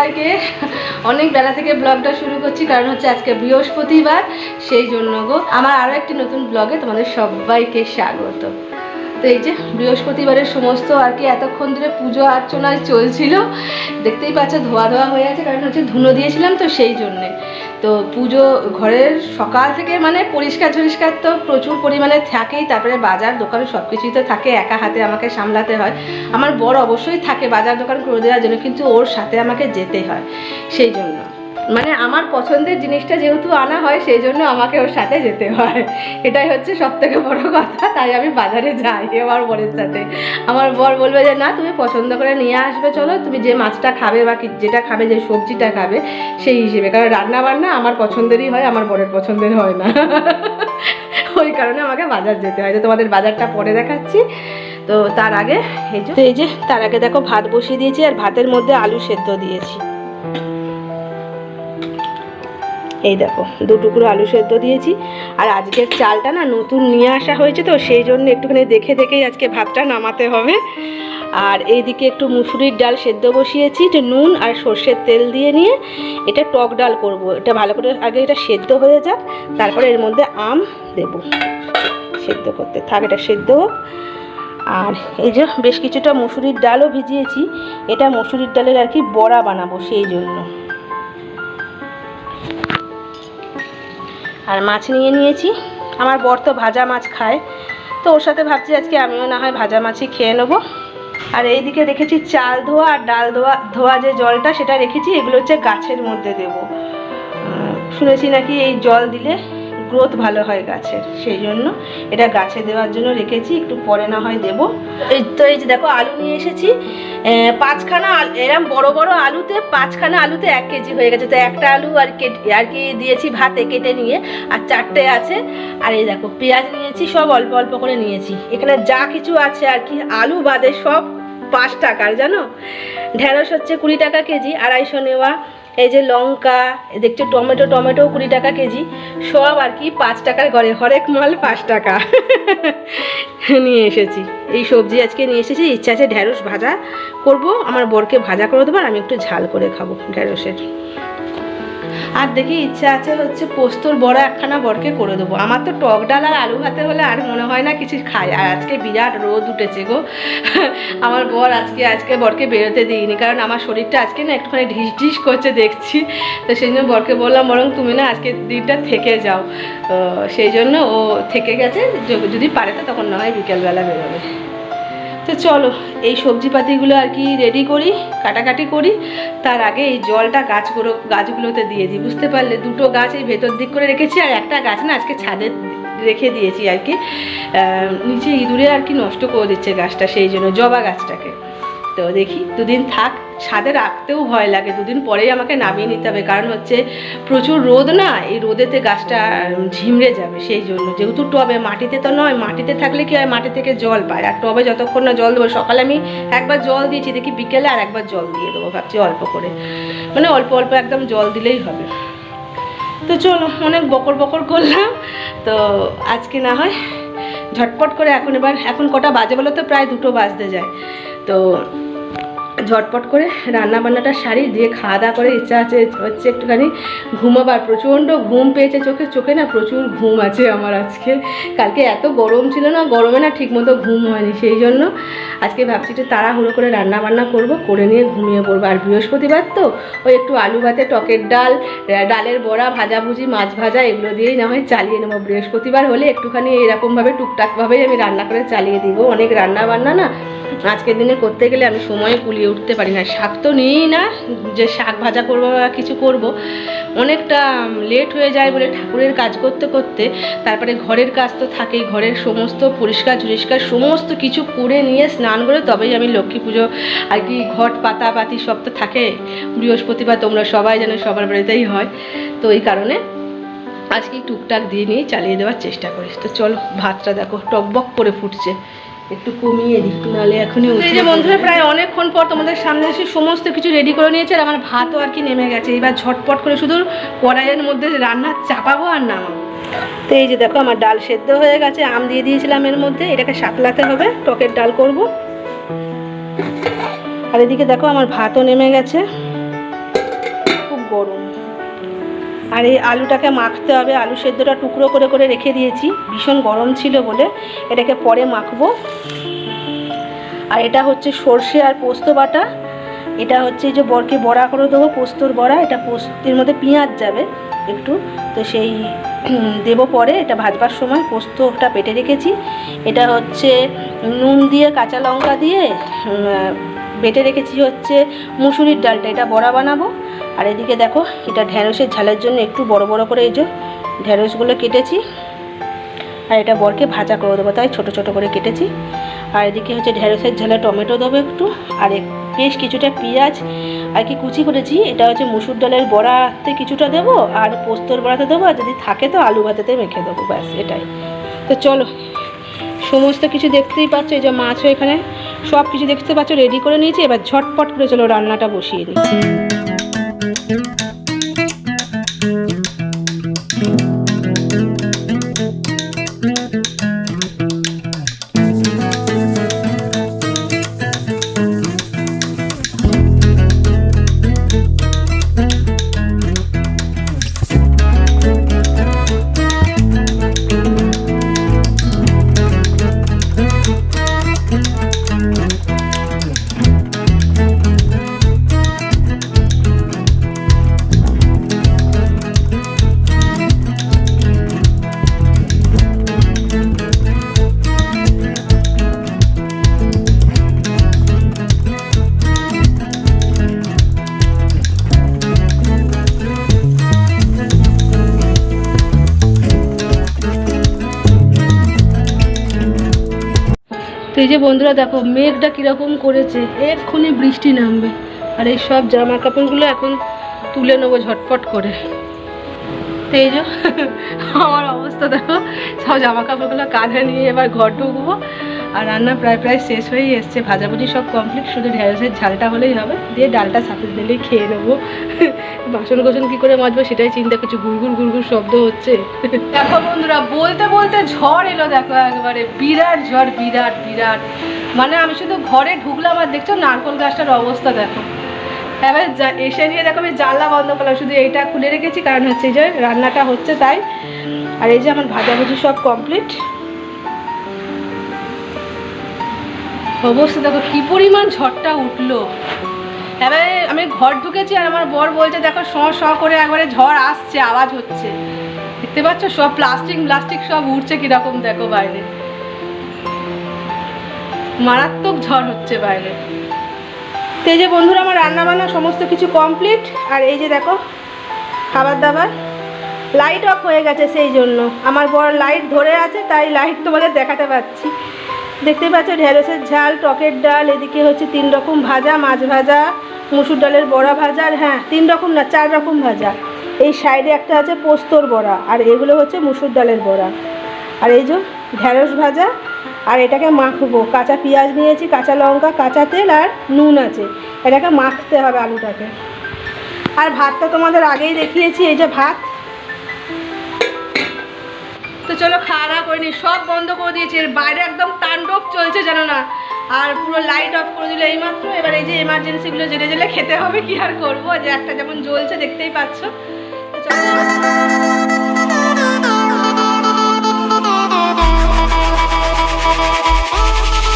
সবাইকে অনেক বেলা থেকে ব্লগটা শুরু করছি, কারণ হচ্ছে আজকে বৃহস্পতিবার, সেই জন্য গো আমার আরও একটি নতুন ব্লগে তোমাদের সবাইকে স্বাগত। তো এই যে বৃহস্পতিবারের সমস্ত আর কি এতক্ষণ ধরে পুজো অর্চনায় চলছিল, দেখতেই পাচ্ছ ধোয়া ধোয়া হয়ে আছে, কারণ হচ্ছে ধুনো দিয়েছিলাম তো সেই জন্যে। তো পুজো ঘরের সকাল থেকে মানে পরিষ্কার ঝরিষ্কার তো প্রচুর পরিমাণে থাকেই, তারপরে বাজার দোকান সব কিছুই তো থাকে, একা হাতে আমাকে সামলাতে হয়। আমার বর অবশ্যই থাকে বাজার দোকান করে দেওয়ার জন্য, কিন্তু ওর সাথে আমাকে যেতে হয়, সেই জন্য মানে আমার পছন্দের জিনিসটা যেহেতু আনা হয় সেই জন্য আমাকে ওর সাথে যেতে হয়, এটাই হচ্ছে সব থেকে বড় কথা। তাই আমি বাজারে যাই আমার বরের সাথে। আমার বর বলবে যে না তুমি পছন্দ করে নিয়ে আসবে, চলো তুমি যে মাছটা খাবে বা যেটা খাবে, যে সবজিটা খাবে সেই হিসেবে, কারণ রান্না বান্না আমার পছন্দেরই হয়, আমার বরের পছন্দের হয় না। ওই কারণে আমাকে বাজার যেতে হয়। তো তোমাদের বাজারটা পরে দেখাচ্ছি। তো তার আগে এই যে তার আগে দেখো ভাত বসিয়ে দিয়েছি, আর ভাতের মধ্যে আলু সেদ্ধ দিয়েছি। এই দেখো 2 টুকরো আলু সেদ্ধ দিয়েছি। আর আজকের চালটা না নতুন নিয়ে আসা হয়েছে, তো সেই জন্য একটুখানি দেখে দেখেই আজকে ভাতটা নামাতে হবে। আর এইদিকে একটু মুসুরির ডাল সেদ্ধ বসিয়েছি, এটা নুন আর সর্ষের তেল দিয়ে নিয়ে এটা টক ডাল করব। এটা ভালো করে আগে এটা সেদ্ধ হয়ে যাক, তারপরে এর মধ্যে আম দেব, সেদ্ধ করতে থাক, এটা সেদ্ধ হোক। আর এই যে বেশ কিছুটা মুসুরির ডালও ভিজিয়েছি, এটা মুসুরির ডালের আর কি বড়া বানাবো সেই জন্য। আর মাছ নিয়ে নিয়েছি, আমার বর তো ভাজা মাছ খায়, তো ওর সাথে ভাবছি আজকে আমিও না হয় ভাজা মাছই খেয়ে নেবো। আর এইদিকে রেখেছি চাল ধোয়া আর ডাল ধোয়া যে জলটা সেটা রেখেছি, এগুলো হচ্ছে গাছের মধ্যে দেব। শুনেছি নাকি এই জল দিলে গ্রোথ ভালো হয় গাছের, সেই জন্য এটা গাছে দেওয়ার জন্য রেখেছি, একটু পরে না হয় দেবো। এই যে দেখো আলু নিয়ে এসেছি, 5খানা এরম বড় বড় আলুতে 5খানা আলুতে 1 কেজি হয়ে গেছে। তো একটা আলু আর কি দিয়েছি ভাতে কেটে নিয়ে, আর 4টে আছে। আর এই দেখো পেঁয়াজ নিয়েছি, সব অল্প অল্প করে নিয়েছি। এখানে যা কিছু আছে আর কি আলু বাদে সব 5 টাকার, জানো। ঢেঁড়স হচ্ছে 20 টাকা কেজি, 250 নেওয়া। এই যে লঙ্কা দেখছো, টমেটো 20 টাকা কেজি, সব আর কি 5 টাকার ঘরে, হরেক মাল 5 টাকা নিয়ে এসেছি। এই সবজি আজকে নিয়ে এসেছি, ইচ্ছা আছে ঢেঁড়স ভাজা করব, আমার বরকে ভাজা করে দেবো, আর আমি একটু ঝাল করে খাবো ঢেঁড়সের। আর দেখি ইচ্ছা আছে হচ্ছে পোস্তর বড়া একখানা বরকে করে দেবো। আমার তো টক ডাল আর আলু ভাতে হলে আর মনে হয় না কিছু খাই। আর আজকে বিরাট রোদ উঠেছে গো। আমার বর আজকে বরকে বেরোতে দিইনি, কারণ আমার শরীরটা আজকে না একটুখানি ঢিস ঢিস করছে দেখছি। তো সেই জন্য বরকে বললাম বরং তুমি না আজকে দিনটা থেকে যাও, সেই জন্য ও থেকে গেছে। যদি পারে তো তখন না হয় বিকেলবেলা বেরোবে। তো চলো এই সবজিপাতিগুলো আর কি রেডি করি, কাটাকাটি করি। তার আগে এই জলটা গাছগুলোতে দিয়ে দিই। বুঝতে পারলে 2টো গাছ এই ভেতর দিক করে রেখেছি, আর একটা গাছ না আজকে ছাদে রেখে দিয়েছি আর কি, নিচে ইঁদুরে আর কি নষ্ট করে দিচ্ছে গাছটা, সেই জন্য জবা গাছটাকে। তো দেখি 2 দিন থাক, ছাদে রাখতেও ভয় লাগে, 2 দিন পরেই আমাকে নামিয়ে নিতে হবে, কারণ হচ্ছে প্রচুর রোদ না, এই রোদেতে গাছটা ঝিমড়ে যাবে, সেই জন্য। যেহেতু টবে, মাটিতে তো নয়, মাটিতে থাকলে কি হয় মাটি থেকে জল পায়, আর টবে যতক্ষণ না জল দেবো, সকালে আমি একবার জল দিয়েছি, দেখি বিকেলে আর একবার জল দিয়ে দেবো, ভাবছি অল্প করে, মানে অল্প অল্প একদম জল দিলেই হবে। তো চলো অনেক বকর বকর করলাম, তো আজকে না হয় ঝটপট করে এখন কটা বাজে বলো তো, প্রায় 2টো বাজতে যায়। তো ঝটপট করে রান্না বান্নাটা সারি দিয়ে খাওয়া দাওয়া করে ইচ্ছা আছে হচ্ছে একটুখানি ঘুমাবার। প্রচণ্ড ঘুম পেয়েছে, চোখে না প্রচুর ঘুম আছে আমার আজকে। কালকে এত গরম ছিল না, গরমে না ঠিকমতো ঘুম হয়নি, সেই জন্য আজকে ভাবছি একটু তাড়াহুড়ো করে রান্না বান্না করবো, করে নিয়ে ঘুমিয়ে পড়বো। আর বৃহস্পতিবার তো ওই একটু আলু ভাতে টকের ডাল, ডালের বড়া, ভাজাভুজি, মাছ ভাজা এগুলো দিয়েই না হয় চালিয়ে নেবো। বৃহস্পতিবার হলে একটুখানি এরকমভাবে টুকটাকভাবেই আমি রান্না করে চালিয়ে দিব। অনেক রান্না বান্না না আজকের দিনে করতে গেলে আমি সময়ে কুলিয়ে উঠতে পারি না। শাক তো নিয়েই না যে শাক ভাজা করবো বা কিছু করব, অনেকটা লেট হয়ে যায় বলে ঠাকুরের কাজ করতে করতে, তারপরে ঘরের কাজ তো থাকেই, ঘরের সমস্ত পরিষ্কার সমস্ত কিছু করে নিয়ে স্নান করে তবেই আমি লক্ষ্মী পুজো আর কি ঘট পাতাপাতি সব তো থাকে। বৃহস্পতিবার তোমরা সবাই জানো সবার বাড়িতেই হয়, তো এই কারণে আজকে টুকটাক দিয়ে নিয়ে চালিয়ে দেওয়ার চেষ্টা করি। তো চলো ভাতটা দেখো টকবক করে ফুটছে, একটু কমিয়ে দিই, নাহলে এখনই এই যে বন্ধুরা প্রায় অনেকক্ষণ পর তোমাদের সামনে এসে সমস্ত কিছু রেডি করে নিয়েছে, আর আমার ভাতও আর কি নেমে গেছে। এবার ঝটপট করে শুধু কড়াইয়ের মধ্যে রান্না চাপাবো আর নামাবো। তো এই যে দেখো আমার ডাল সেদ্ধ হয়ে গেছে, আম দিয়ে দিয়েছিলাম এর মধ্যে, এটাকে সাতলাতে হবে, টকের ডাল করব। আর এদিকে দেখো আমার ভাতও নেমে গেছে। গরম। আর এই আলুটাকে মাখতে হবে। আলু সেদ্ধটা টুকরো করে করে রেখে দিয়েছি, ভীষণ গরম ছিল বলে এটাকে পরে মাখবো। আর এটা হচ্ছে সর্ষে আর পোস্ত বাটা। এটা হচ্ছে যে বরকে বড়া করে দেবো, পোস্তর বড়া। এটা পোস্তের মধ্যে পেঁয়াজ যাবে একটু, তো সেই দেবো পরে। এটা ভাজবার সময় পোস্তটা বেটে রেখেছি। এটা হচ্ছে নুন দিয়ে কাঁচা লঙ্কা দিয়ে বেটে রেখেছি হচ্ছে মুসুরির ডালটা, এটা বড়া বানাবো। আর এদিকে দেখো এটা ঢ্যাঁড়সের ঝালের জন্য একটু বড় বড় করে এই যে ঢ্যাঁড়সগুলো কেটেছি, আর এটা বরকে ভাজা করে দেবো, তাই ছোট ছোট করে কেটেছি। আর এদিকে হচ্ছে ঢ্যাঁড়সের ঝালে টমেটো দেবো একটু, আর বেশ কিছুটা পেঁয়াজ আর কি কুচি করেছি। এটা হচ্ছে মুসুর ডালের বড়াতে কিছুটা দেবো, আর পোস্তর বড়াতে দেবো, আর যদি থাকে তো আলু ভাতেতে মেখে দেবো, ব্যাস এটাই। তো চলো, সমস্ত কিছু দেখতেই পাচ্ছ, এই যে মাছও এখানে সব কিছু দেখতে পাচ্ছ রেডি করে নিয়েছি। এবার ঝটপট করে চলো রান্নাটা বসিয়ে নিই। তো এই যে বন্ধুরা দেখো মেঘটা কীরকম করেছে, এক্ষুনি বৃষ্টি নামবে। আর এই সব জামা কাপড়গুলো এখন তুলে নেবো ঝটপট করে। তো এই যে আমার অবস্থা দেখো, সব জামা কাপড়গুলো কাঁধে নিয়ে এবার ঘর ঢুকবো। আর রান্না প্রায় প্রায় শেষ হয়েই এসছে, ভাজাভুজি সব কমপ্লিট, শুধু ঢ্যাঁড়সের ঝালটা হলেই হবে, দিয়ে ডালটা সাথে দিলেই খেয়ে নেবো। বাসন কোসন কী করে মাজবো সেটাই চিন্তা করছি, গুড়গুড় গুড়গুড় শব্দ হচ্ছে। দেখো বন্ধুরা বলতে বলতে ঝড় এলো, দেখো একবারে বিরাট ঝড়, বিরাট বিরাট। মানে আমি শুধু ঘরে ঢুকলাম আর দেখছো নারকোল গাছটার অবস্থা দেখো। এবার এসে নিয়ে দেখো আমি জানলা বন্ধ করলাম, শুধু এইটা খুলে রেখেছি, কারণ হচ্ছে যে রান্নাটা হচ্ছে তাই। আর এই যে আমার ভাজাভুজি সব কমপ্লিট। অবস্থা দেখো কি পরিমাণ ঝড়টা উঠলো। এবারে আমি ঘর ঢুকেছি আর আমার বর বলছে দেখো শ করে একবারে ঝড় আসছে, আওয়াজ হচ্ছে, দেখতে পাচ্ছ সব প্লাস্টিক সব উঠছে কিরকম দেখো বাইরে, মারাত্মক ঝড় হচ্ছে বাইরে। তো এই যে বন্ধুরা আমার রান্না বান্না সমস্ত কিছু কমপ্লিট। আর এই যে দেখো খাবার দাবার, লাইট অফ হয়ে গেছে, সেই জন্য আমার বর লাইট ধরে আছে, তাই লাইট তোমাদের দেখাতে পাচ্ছি। দেখতে পাচ্ছ ঢেঁড়সের ঝাল, টকের ডাল, এদিকে হচ্ছে 3 রকম ভাজা, মাছ ভাজা, মুসুর ডালের বড়া ভাজা, আর হ্যাঁ 3 রকম না 4 রকম ভাজা। এই সাইডে একটা আছে পোস্তর বড়া, আর এগুলো হচ্ছে মুসুর ডালের বড়া। আর এই যে ঢেঁড়স ভাজা, আর এটাকে মাখবো। কাঁচা পেঁয়াজ নিয়েছি, কাঁচা লঙ্কা, কাঁচা তেল আর নুন আছে, এটাকে মাখতে হবে আলুটাকে। আর ভাতটা তোমাদের আগেই দেখিয়েছি, এই যে ভাত। তো চলো খাওয়া দাওয়া করে নি, সব বন্ধ করে দিয়েছি, এর বাইরে একদম তাণ্ডব চলছে জানো না। আর পুরো লাইট অফ করে দিল এইমাত্র। এবার এই যে এমার্জেন্সিগুলো জেলে জেলে খেতে হবে, কি আর করবো, যে একটা যেমন জ্বলছে দেখতেই পাচ্ছ। তো চলো